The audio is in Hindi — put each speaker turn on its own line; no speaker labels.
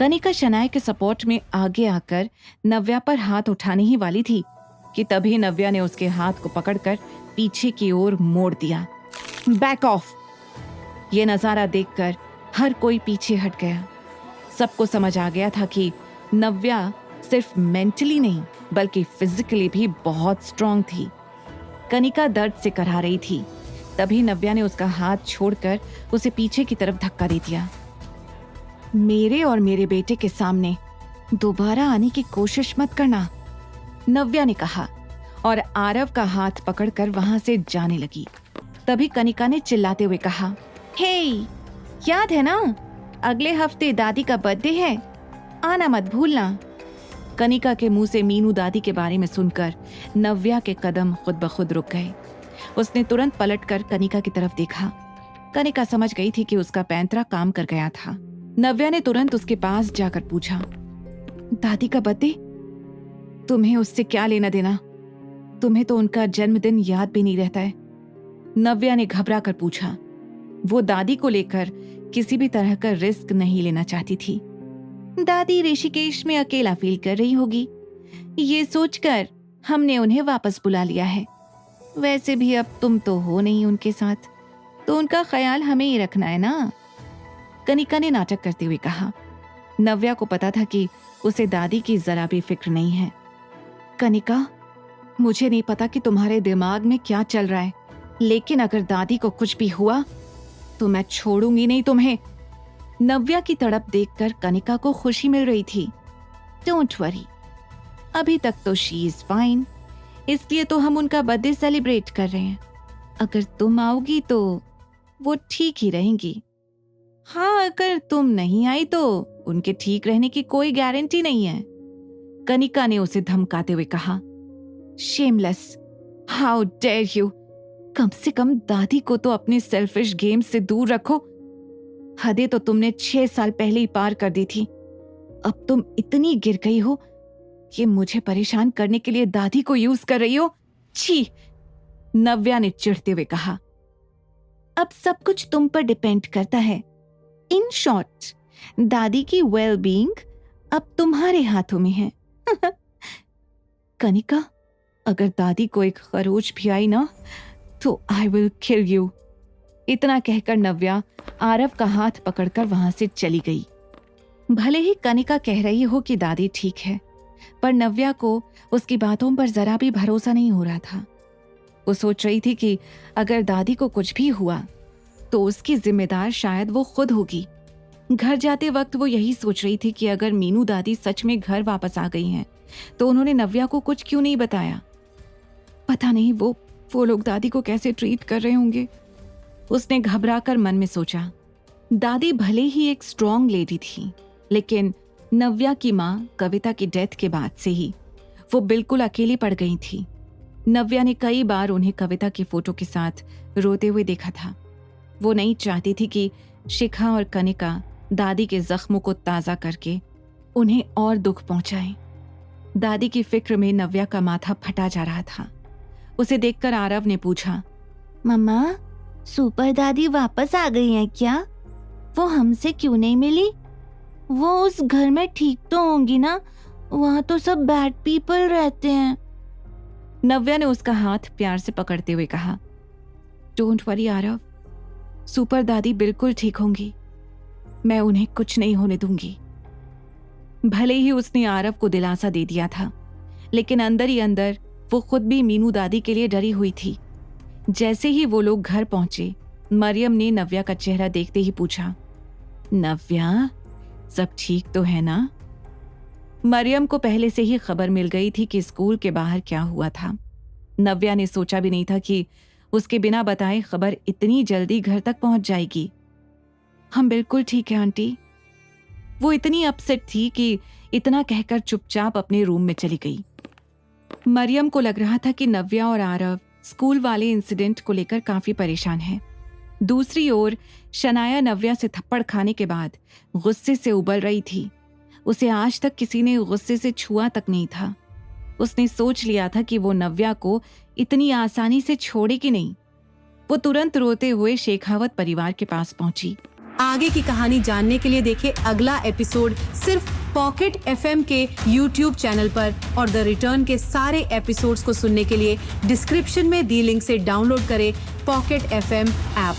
कनिका शनाया के सपोर्ट में आगे आकर नव्या पर हाथ उठाने ही वाली थी कि तभी नव्या ने उसके हाथ को पकड़कर पीछे की ओर मोड़ दिया। Back of! ये नजारा देखकर हर कोई पीछे हट गया। सबको समझ आ गया था कि नव्या सिर्फ मेंटली नहीं बल्कि फिजिकली भी बहुत स्ट्रांग थी। कनिका दर्द से करहा रही थी। तभी नव्या ने उसका हाथ छोड़कर उसे पीछे की तरफ धक्का दे दिया। मेरे और मेरे बेटे के सामने दोबारा आने की कोशिश मत करना, नव्या ने कहा और आरव का हाथ पकड़कर वहां से जाने लगी। तभी कनिका ने चिल्लाते हुए कहा, हे, याद है ना, अगले हफ्ते दादी का बर्थडे है, आना मत भूलना। कनिका के मुंह से मीनू दादी के बारे में सुनकर नव्या के कदम खुद ब खुद रुक गए। उसने तुरंत पलटकर कनिका की तरफ देखा। कनिका समझ गई थी कि उसका पैंतरा काम कर गया था। नव्या ने तुरंत उसके पास जाकर पूछा, दादी का बर्थडे? तुम्हें उससे क्या लेना देना? तुम्हें तो उनका जन्मदिन याद भी नहीं रहता है। नव्या ने घबरा कर पूछा। वो दादी को लेकर किसी भी तरह का रिस्क नहीं लेना चाहती थी। दादी ऋषिकेश में अकेला फील कर रही होगी, ये सोचकर हमने उन्हें वापस बुला लिया है। वैसे भी अब तुम तो हो नहीं उनके साथ, तो उनका ख्याल हमें ही रखना है ना, कनिका ने नाटक करते हुए कहा। नव्या को पता था कि उसे दादी की जरा भी फिक्र नहीं है। कनिका, मुझे नहीं पता कि तुम्हारे दिमाग में क्या चल रहा है, लेकिन अगर दादी को कुछ भी हुआ तो मैं छोड़ूंगी नहीं तुम्हें। नव्या की तड़प देखकर कनिका को खुशी मिल रही थी। डोंट वरी, अभी तक तो शी इज फाइन, इसलिए तो हम उनका बर्थडे सेलिब्रेट कर रहे हैं। अगर तुम आओगी तो वो ठीक ही रहेंगी। हाँ, अगर तुम नहीं आई तो उनके ठीक रहने की कोई गारंटी नहीं है, कनिका ने उसे धमकाते हुए कहा। Shameless, how dare you! कम से कम दादी को तो अपने सेल्फिश गेम से दूर रखो। हदें तो तुमने 6 साल पहले ही पार कर दी थी। अब तुम इतनी गिर गई हो कि मुझे परेशान करने के लिए दादी को यूज कर रही हो। छी! नव्या ने चिढ़ते हुए कहा। अब सब कुछ तुम पर डिपेंड करता है। इन शॉर्ट, दादी की वेल बीइंग अब तुम्हारे हाथों में है। कनिका, अगर दादी को एक खरोच भी आई ना तो आई विल किल यू। इतना कहकर नव्या आरव का हाथ पकड़कर वहां से चली गई। भले ही कनिका कह रही हो कि दादी ठीक है, पर नव्या को उसकी बातों पर जरा भी भरोसा नहीं हो रहा था। वो सोच रही थी कि अगर दादी को कुछ भी हुआ तो उसकी जिम्मेदार शायद वो खुद होगी। घर जाते वक्त वो यही सोच रही थी कि अगर मीनू दादी सच में घर वापस आ गई हैं तो उन्होंने नव्या को कुछ क्यों नहीं बताया। पता नहीं वो लोग दादी को कैसे ट्रीट कर रहे होंगे। उसने घबराकर मन में सोचा। दादी भले ही एक स्ट्रॉन्ग लेडी थी, लेकिन नव्या की माँ कविता की डेथ के बाद से ही वो बिल्कुल अकेली पड़ गई थी। नव्या ने कई बार उन्हें कविता की फोटो के साथ रोते हुए देखा था। वो नहीं चाहती थी कि शिखा और कनिका दादी के जख्मों को ताज़ा करके उन्हें और दुख पहुंचाएं। दादी की फिक्र में नव्या का माथा फटा जा रहा था। उसे देखकर आरव ने पूछा, मम्मा, सुपर दादी वापस आ गई हैं क्या? वो हमसे क्यों नहीं मिली? वो उस घर में ठीक तो होंगी ना? वहां तो सब बैड पीपल रहते हैं। नव्या ने उसका हाथ प्यार से पकड़ते हुए कहा, डोंट वरी आरव, सुपर दादी बिल्कुल ठीक होंगी। मैं उन्हें कुछ नहीं होने दूंगी। भले ही उसने आरव को दिलासा दे दिया था, लेकिन अंदर ही अंदर वो खुद भी मीनू दादी के लिए डरी हुई थी। जैसे ही वो लोग घर पहुंचे, मरियम ने नव्या का चेहरा देखते ही पूछा, नव्या, सब ठीक तो है ना? मरियम को पहले से ही खबर मिल गई थी कि स्कूल के बाहर क्या हुआ था। नव्या ने सोचा भी नहीं था कि उसके बिना बताए खबर इतनी जल्दी घर तक पहुंच जाएगी। हम बिल्कुल ठीक है आंटी। वो इतनी अपसेट थी कि इतना कहकर चुपचाप अपने रूम में चली गई। मरियम को लग रहा था कि नव्या और आरव स्कूल वाले इंसिडेंट को लेकर काफी परेशान हैं। दूसरी ओर शनाया नव्या से थप्पड़ खाने के बाद गुस्से से उबल रही थी। उसे आज तक किसी ने गुस्से से छुआ तक नहीं था। उसने सोच लिया था कि वो नव्या को इतनी आसानी से छोड़ेगी नहीं। वो तुरंत रोते हुए शेखावत परिवार के पास पहुंची।
आगे की कहानी जानने के लिए देखें अगला एपिसोड सिर्फ पॉकेट FM के YouTube चैनल पर। और द रिटर्न के सारे एपिसोड्स को सुनने के लिए डिस्क्रिप्शन में दी लिंक से डाउनलोड करें पॉकेट FM ऐप।